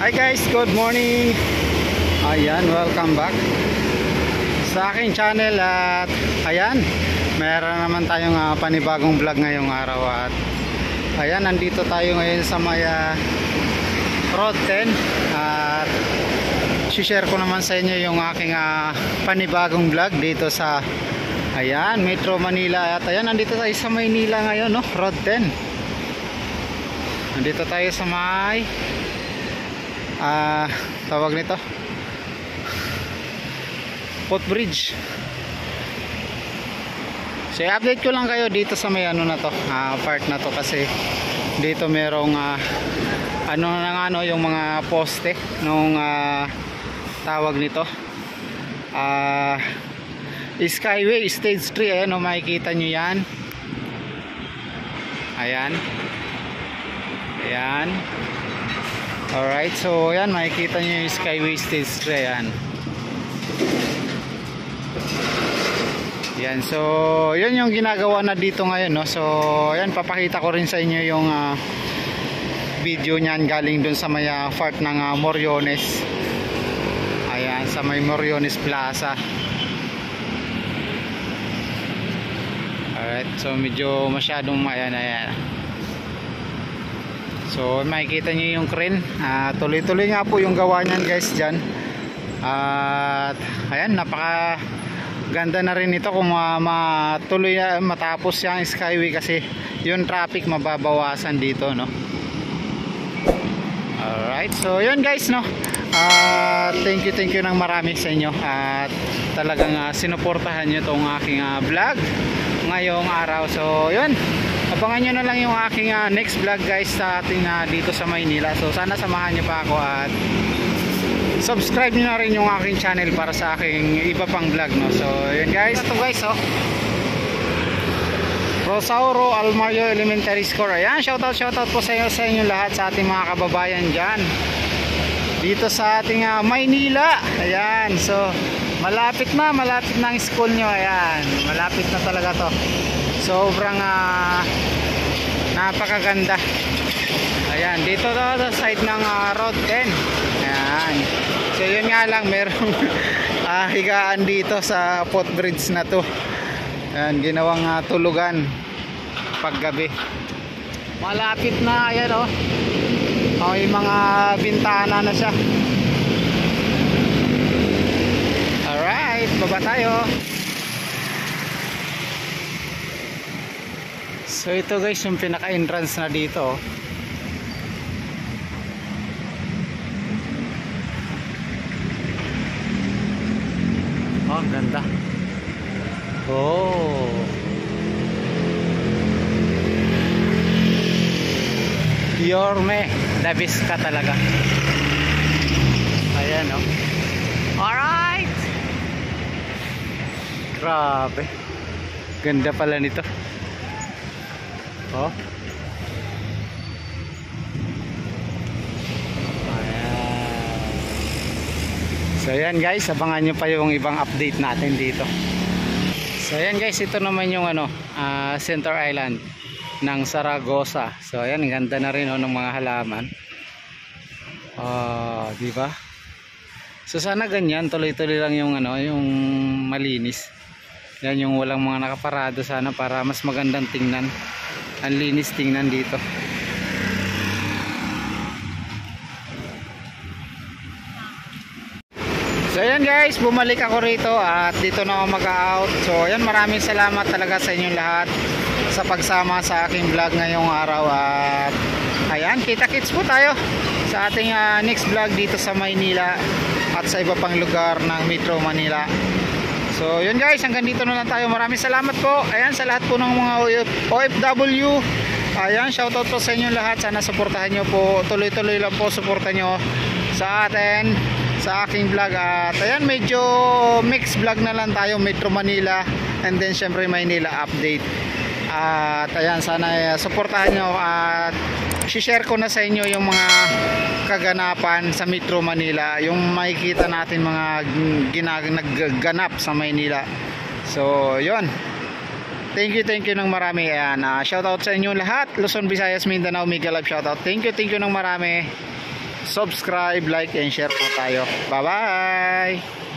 Hi guys, good morning. Ayan, welcome back sa aking channel. At ayan, meron naman tayong panibagong vlog ngayong araw. At ayan, nandito tayo ngayon sa may Road 10. At share ko naman sa inyo yung aking panibagong vlog dito sa ayan, Metro Manila. At ayan, nandito tayo sa Maynila ngayon, no? Road 10. Nandito tayo sa may tawag nito footbridge. So i-update ko lang kayo dito sa may ano na to, part na to, kasi dito merong yung mga poste nung tawag nito Skyway Stage 3. Ayan, makikita nyo yan. Ayan. Ayan. Alright, so ayan, makikita nyo yung Skyway Stage 3. Ayan. Ayan, so yun yung ginagawa na dito ngayon, no? So ayan, papakita ko rin sa inyo yung video nyan galing dun sa may part ng Moriones. Ayan, sa may Moriones Plaza. Alright, so medyo masyadong ayan. So makikita nyo yung crane. Tuloy-tuloy nga po yung gawa nyan guys dyan. At ayan, napaka ganda na rin ito kung matuloy matapos yung Skyway, kasi yung traffic mababawasan dito, no? Alright, so yun guys, no? Thank you ng marami sa inyo. At talagang sinuportahan nyo itong aking vlog ngayong araw. So yun, abangan nyo na lang yung aking next vlog guys sa ating dito sa Maynila. So sana samahan nyo pa ako at subscribe nyo na rin yung aking channel para sa aking iba pang vlog, no? So yun guys, ito guys, oh, Rosauro Almario Elementary School. Ayan, shoutout po sa inyo lahat, sa ating mga kababayan dyan dito sa ating Maynila. Ayan, so malapit na ang school nyo. Ayan, malapit na talaga to. Sobrang napakaganda. Ayan, dito to sa side ng Road 10. Ayan, so yun nga lang, merong higaan dito sa footbridge na to. Ayan, ginawang tulugan paggabi. Malapit na, ayan, oh. May mga bintana na siya. Alright, baba tayo. So ito guys, yung pinaka entrance na dito. Oh, ganda. Oh, Yorme, labis ka talaga. Ayan, oh. Alright. Grabe, ganda pala nito. Oh. Ayan. So ayan guys, abangan nyo pa yung ibang update natin dito. So ayan guys, ito naman yung Center Island ng Saragossa. So ayan, ganda na rin, ng mga halaman. Di ba? So sana ganyan, tuloy-tuloy lang yung yung malinis. Yan, yung walang mga nakaparado sana, para mas magandang tingnan. Ang linis tingnan dito. So ayan guys, bumalik ako rito at dito na ako mag-out. So ayan, maraming salamat talaga sa inyong lahat sa pagsama sa aking vlog ngayong araw. At ayan, kita-kits po tayo sa ating next vlog dito sa Maynila at sa iba pang lugar ng Metro Manila. So yun guys, hanggang dito na lang tayo. Maraming salamat po. Ayan, sa lahat po ng mga OFW. Ayan, shoutout po sa inyong lahat. Sana suportahan nyo po, tuloy-tuloy lang po suportahan nyo sa atin, sa aking vlog. At ayan, medyo mixed vlog na lang tayo, Metro Manila and then syempre Maynila update. At ayan, sana suportahan nyo at share ko na sa inyo yung mga kaganapan sa Metro Manila, yung makikita natin mga nagganap sa Maynila. So yun, thank you ng marami. Ayan, shoutout sa inyo lahat, Luzon, Visayas, Mindanao, Mega Live, shoutout. Thank you ng marami. subscribe, like, and share po tayo. Bye-bye!